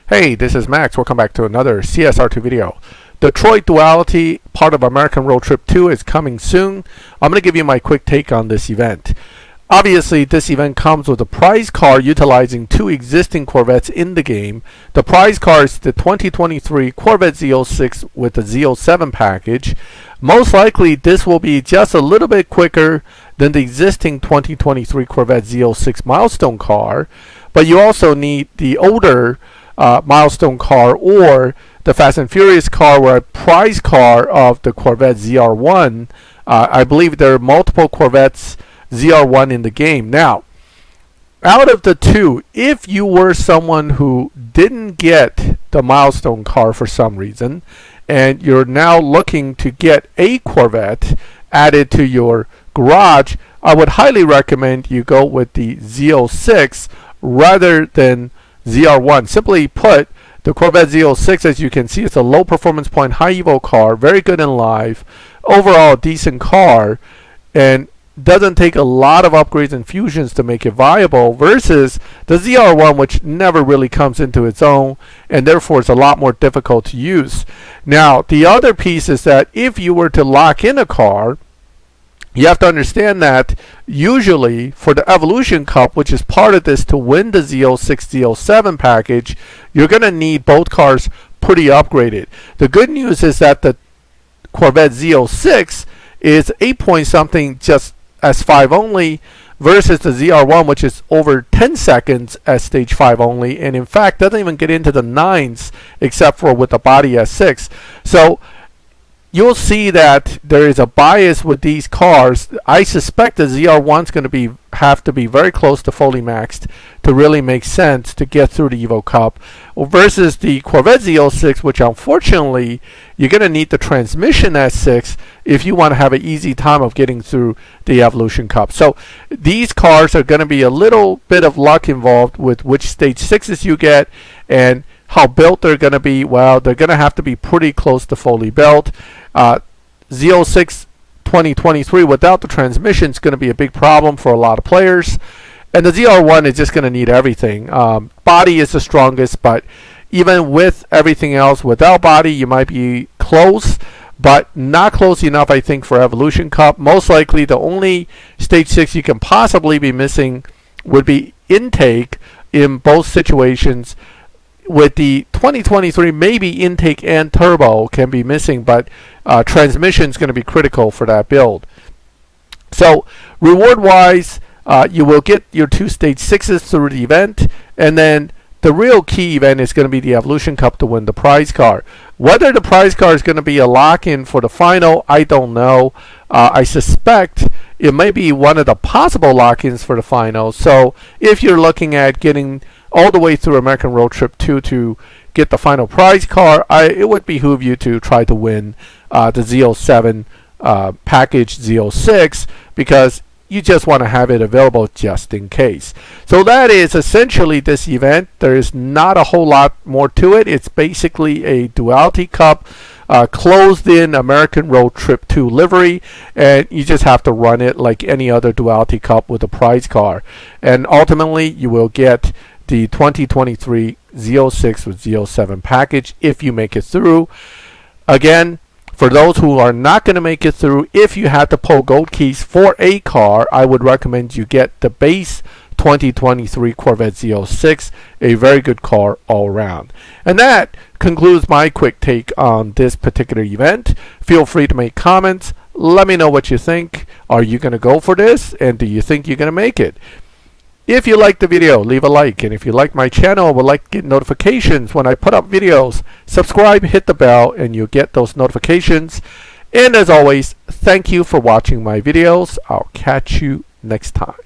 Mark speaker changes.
Speaker 1: Hey, this is Max. Welcome back to another CSR2 video. Detroit Duality, part of American Road Trip 2, is coming soon. I'm going to give you my quick take on this event. Obviously, this event comes with a prize car utilizing two existing Corvettes in the game. The prize car is the 2023 Corvette Z06 with the Z07 package. Most likely, this will be just a little bit quicker than the existing 2023 Corvette Z06 milestone car, but you also need the older milestone car or the Fast and Furious car or a prize car of the Corvette ZR1. I believe there are multiple Corvettes ZR1 in the game. Now, out of the two, if you were someone who didn't get the milestone car for some reason, and you're now looking to get a Corvette added to your garage, I would highly recommend you go with the Z06 rather than ZR1. Simply put, the Corvette Z06, as you can see, it's a low performance point, high evo car, very good in live, overall decent car, and doesn't take a lot of upgrades and fusions to make it viable, versus the ZR1, which never really comes into its own, and therefore it's a lot more difficult to use. Now, the other piece is that if you were to lock in a car, you have to understand that usually for the Evolution Cup, which is part of this, to win the Z06, Z07 package, you're going to need both cars pretty upgraded. The good news is that the Corvette Z06 is 8 point something just as 5 only, versus the ZR1, which is over 10 seconds as stage 5 only, and in fact doesn't even get into the 9s except for with the body S6. So you'll see that there is a bias with these cars. I suspect the ZR1 is going to have to be very close to fully maxed to really make sense to get through the Evo Cup, versus the Corvette Z06, which unfortunately you're going to need the transmission S6 if you want to have an easy time of getting through the Evolution Cup. So these cars are going to be a little bit of luck involved with which stage 6s you get, and how built they're going to be. Well, they're going to have to be pretty close to fully built. Z06 2023 without the transmission is going to be a big problem for a lot of players. And the ZR1 is just going to need everything. Body is the strongest, but even with everything else, without body, you might be close, but not close enough, I think, for Evolution Cup. Most likely, the only stage 6 you can possibly be missing would be intake in both situations. With the 2023, maybe intake and turbo can be missing, but transmission is going to be critical for that build. So reward-wise, you will get your two stage 6s through the event, and then the real key event is going to be the Evolution Cup to win the prize car. Whether the prize car is going to be a lock-in for the final, I don't know. I suspect it may be one of the possible lock-ins for the final. So if you're looking at getting all the way through American Road Trip 2 to get the final prize car, it would behoove you to try to win the Z07 package Z06, because you just want to have it available just in case. So that is essentially this event. There is not a whole lot more to it. It's basically a Duality Cup, closed in American Road Trip 2 livery, and you just have to run it like any other Duality Cup with a prize car. And ultimately, you will get the 2023 Z06 with Z07 package if you make it through. Again, for those who are not going to make it through, if you had to pull gold keys for a car, I would recommend you get the base 2023 Corvette Z06, a very good car all around. And that concludes my quick take on this particular event. Feel free to make comments. Let me know what you think. Are you going to go for this? And do you think you're going to make it? If you liked the video, leave a like. And if you like my channel and would like to get notifications when I put up videos, subscribe, hit the bell, and you'll get those notifications. And as always, thank you for watching my videos. I'll catch you next time.